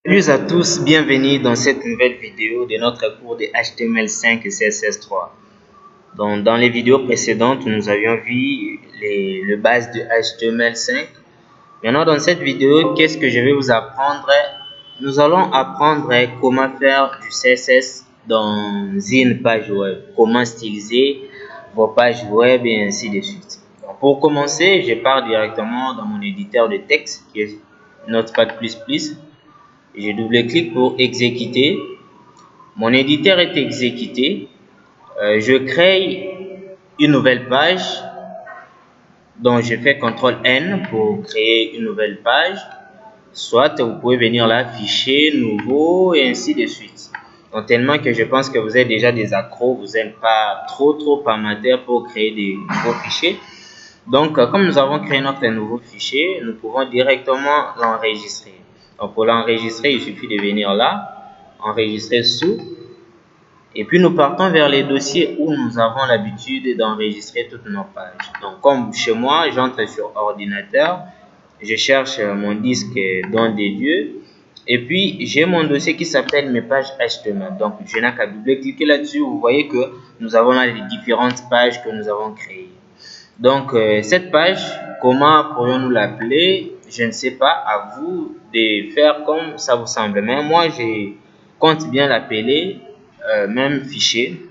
Salut à tous, bienvenue dans cette nouvelle vidéo de notre cours de HTML5 et CSS3. Donc, dans les vidéos précédentes, nous avions vu le base de HTML5. Maintenant, dans cette vidéo, qu'est-ce que je vais vous apprendre? Nous allons apprendre comment faire du CSS dans une page web, comment styliser vos pages web et ainsi de suite. Donc, pour commencer, je pars directement dans mon éditeur de texte qui est Notepad++. Je double-clique pour exécuter. Mon éditeur est exécuté. Je crée une nouvelle page. Donc, je fais CTRL-N pour créer une nouvelle page. Soit vous pouvez venir là, fichier, nouveau et ainsi de suite. Donc, tellement que je pense que vous êtes déjà des accros, vous n'êtes pas trop amateur pour créer des nouveaux fichiers. Donc, comme nous avons créé notre nouveau fichier, nous pouvons directement l'enregistrer. Donc, pour l'enregistrer, il suffit de venir là, enregistrer sous, et puis nous partons vers les dossiers où nous avons l'habitude d'enregistrer toutes nos pages. Donc, comme chez moi, j'entre sur ordinateur, je cherche mon disque don des dieux, et puis j'ai mon dossier qui s'appelle mes pages HTML. Donc, je n'ai qu'à double-cliquer là-dessus. Vous voyez que nous avons là les différentes pages que nous avons créées. Donc, cette page, comment pourrions-nous l'appeler? Je ne sais pas, à vous de faire comme ça vous semble. Mais moi, je compte bien l'appeler même fichier,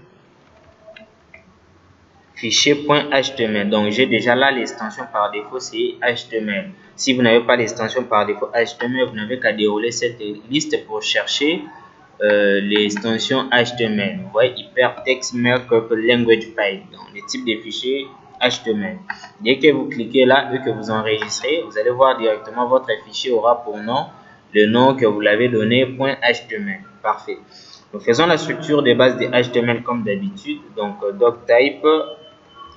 fichier.html. Donc, j'ai déjà là l'extension par défaut, c'est HTML. Si vous n'avez pas l'extension par défaut HTML, vous n'avez qu'à dérouler cette liste pour chercher l'extension HTML. Vous voyez, Hypertext Markup Language Page. Donc, les types de fichiers HTML. Dès que vous cliquez là et que vous enregistrez, vous allez voir directement votre fichier aura pour nom le nom que vous l'avez donné .html. Parfait. Nous faisons la structure de base de HTML comme d'habitude. Donc doctype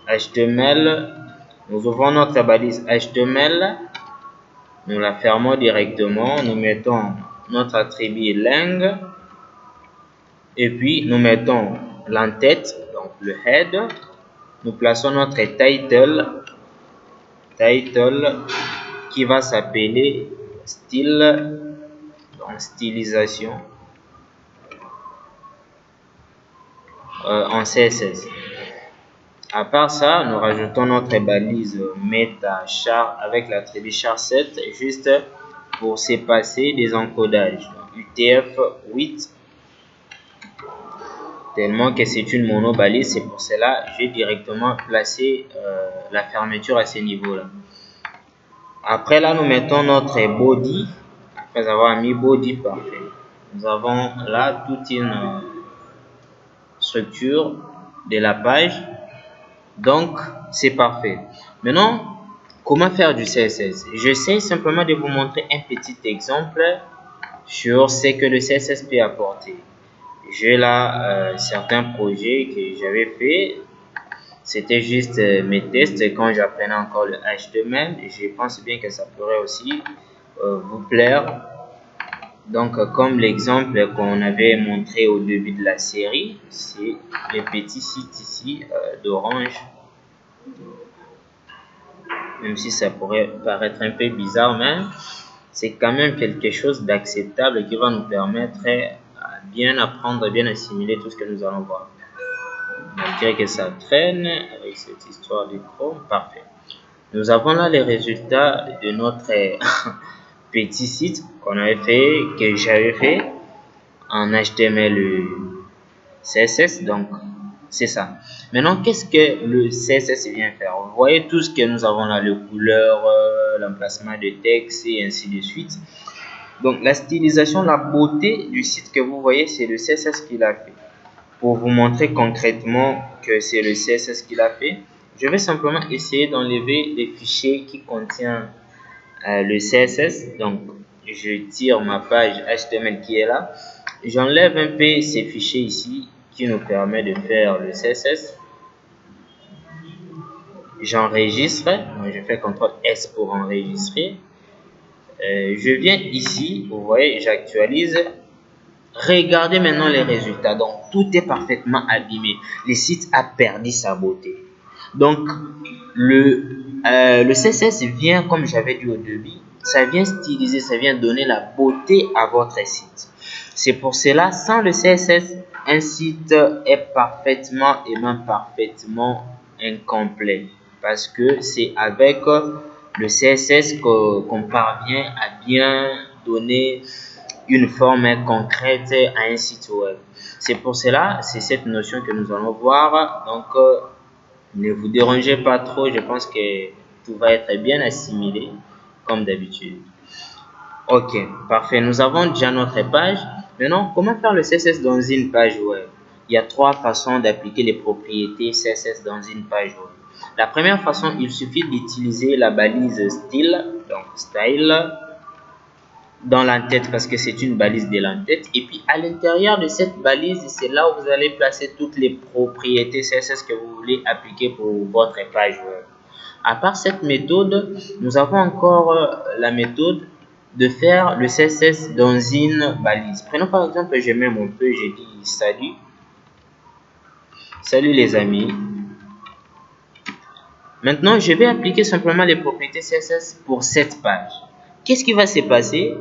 HTML. Nous ouvrons notre balise HTML. Nous la fermons directement. Nous mettons notre attribut lang. Et puis nous mettons l'entête, donc le head. Nous plaçons notre title qui va s'appeler style, donc stylisation en CSS. À part ça, nous rajoutons notre balise meta char avec l'attribut char7 juste pour s'effacer des encodages. UTF-8 tellement que c'est une monobalise, c'est pour cela que j'ai directement placé la fermeture à ce niveau-là. Après là, nous mettons notre body. Après avoir mis body, parfait. Nous avons là toute une structure de la page. Donc, c'est parfait. Maintenant, comment faire du CSS? J'essaie simplement de vous montrer un petit exemple sur ce que le CSS peut apporter. J'ai là certains projets que j'avais fait. C'était juste mes tests quand j'apprenais encore le HTML. Je pense bien que ça pourrait aussi vous plaire. Donc, comme l'exemple qu'on avait montré au début de la série, c'est le petit site ici d'Orange. Même si ça pourrait paraître un peu bizarre, mais c'est quand même quelque chose d'acceptable qui va nous permettre à bien apprendre, à bien assimiler tout ce que nous allons voir. Malgré que ça traîne avec cette histoire du Chrome, parfait. Nous avons là les résultats de notre petit site qu'on avait fait, que j'avais fait en HTML CSS. Donc, c'est ça. Maintenant, qu'est-ce que le CSS vient faire? Vous voyez tout ce que nous avons là, les couleurs, l'emplacement de texte et ainsi de suite. Donc, la stylisation, la beauté du site que vous voyez, c'est le CSS qu'il a fait. Pour vous montrer concrètement que c'est le CSS qu'il a fait, je vais simplement essayer d'enlever les fichiers qui contiennent le CSS. Donc, je tire ma page HTML qui est là. J'enlève un peu ces fichiers ici qui nous permet de faire le CSS. J'enregistre. Je fais CTRL S pour enregistrer. Je viens ici. Vous voyez, j'actualise. Regardez maintenant les résultats. Donc, tout est parfaitement abîmé. Le site a perdu sa beauté. Donc, le CSS vient, comme j'avais dit au début, ça vient styliser, ça vient donner la beauté à votre site. C'est pour cela, sans le CSS, un site est parfaitement et même parfaitement incomplet. Parce que c'est avec le CSS qu'on parvient à bien donner une forme concrète à un site web. C'est pour cela, c'est cette notion que nous allons voir. Donc, ne vous dérangez pas trop, je pense que tout va être bien assimilé comme d'habitude. Ok, parfait. Nous avons déjà notre page. Maintenant, comment faire le CSS dans une page web? Il y a trois façons d'appliquer les propriétés CSS dans une page web. La première façon, il suffit d'utiliser la balise style, donc style, dans l'entête parce que c'est une balise de l'entête. Et puis à l'intérieur de cette balise, c'est là où vous allez placer toutes les propriétés CSS que vous voulez appliquer pour votre page web. À part cette méthode, nous avons encore la méthode de faire le CSS dans une balise. Prenons par exemple, je mets mon peu, je dis salut. Salut les amis. Maintenant, je vais appliquer simplement les propriétés CSS pour cette page. Qu'est-ce qui va se passer?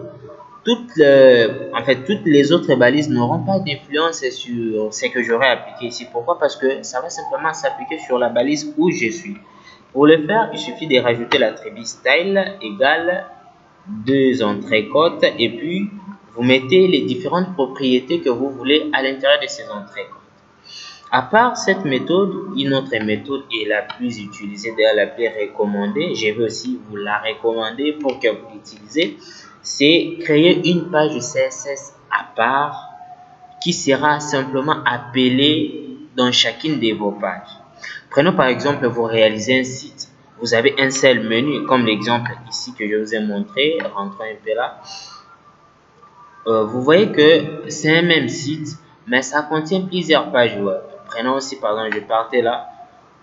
Toutes les autres balises n'auront pas d'influence sur ce que j'aurai appliqué ici. Pourquoi? Parce que ça va simplement s'appliquer sur la balise où je suis. Pour le faire, il suffit de rajouter l'attribut style égale 2 entrecôtes et puis vous mettez les différentes propriétés que vous voulez à l'intérieur de ces entrecôtes. À part cette méthode, une autre méthode est la plus utilisée, d'ailleurs la plus recommandée, je vais aussi vous la recommander pour que vous l'utilisez, c'est créer une page CSS à part qui sera simplement appelée dans chacune de vos pages. Prenons par exemple, vous réalisez un site, vous avez un seul menu, comme l'exemple ici que je vous ai montré, rentrons un peu là. Vous voyez que c'est un même site, mais ça contient plusieurs pages web. Prenons aussi par exemple, je partais là.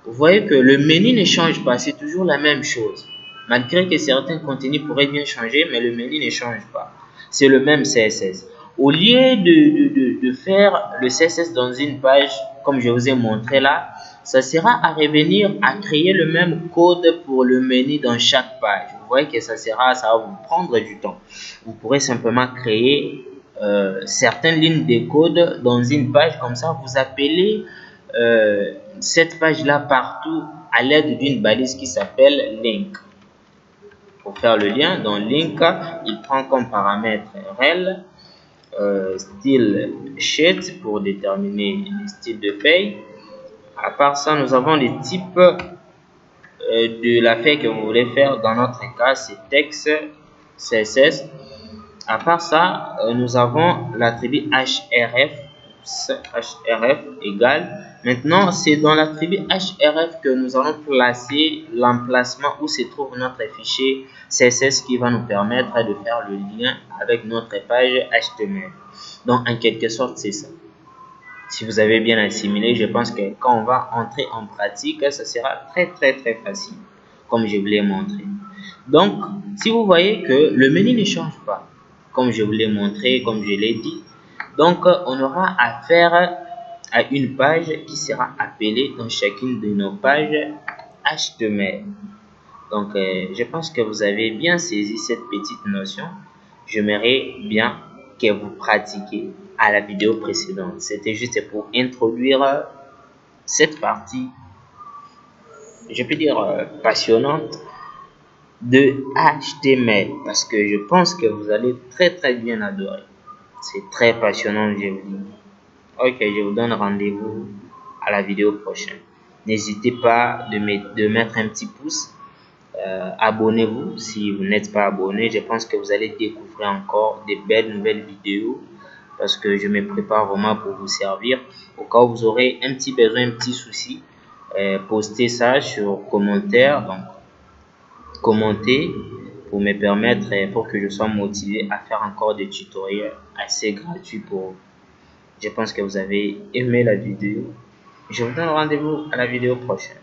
Vous voyez que le menu ne change pas, c'est toujours la même chose. Malgré que certains contenus pourraient bien changer, mais le menu ne change pas. C'est le même CSS. Au lieu de faire le CSS dans une page, comme je vous ai montré là, ça sera à revenir à créer le même code pour le menu dans chaque page. Vous voyez que ça va vous prendre du temps. Vous pourrez simplement créer certaines lignes de code dans une page, comme ça vous appelez cette page là partout à l'aide d'une balise qui s'appelle link. Pour faire le lien, dans link, il prend comme paramètre rel, style sheet pour déterminer le style de feuille. À part ça, nous avons les types de la feuille que vous voulez faire. Dans notre cas, c'est texte CSS. À part ça, nous avons l'attribut href égale. Maintenant, c'est dans l'attribut href que nous allons placer l'emplacement où se trouve notre fichier CSS qui va nous permettre de faire le lien avec notre page HTML. Donc, en quelque sorte, c'est ça. Si vous avez bien assimilé, je pense que quand on va entrer en pratique, ça sera très facile, comme je vous l'ai montré. Donc, si vous voyez que le menu ne change pas, comme je vous l'ai montré, comme je l'ai dit, donc on aura affaire à une page qui sera appelée dans chacune de nos pages HTML. Donc, je pense que vous avez bien saisi cette petite notion. J'aimerais bien que vous pratiquiez à la vidéo précédente. C'était juste pour introduire cette partie, je peux dire passionnante, de HTML, parce que je pense que vous allez très bien adorer. C'est très passionnant, je vous dis. Ok, je vous donne rendez-vous à la vidéo prochaine. N'hésitez pas de mettre un petit pouce. Abonnez-vous si vous n'êtes pas abonné. Je pense que vous allez découvrir encore des belles nouvelles vidéos parce que je me prépare vraiment pour vous servir. Au cas où vous aurez un petit besoin, un petit souci, postez ça sur commentaire. Donc, commentez pour me permettre, pour que je sois motivé à faire encore des tutoriels assez gratuits pour vous. Je pense que vous avez aimé la vidéo. Je vous donne rendez-vous à la vidéo prochaine.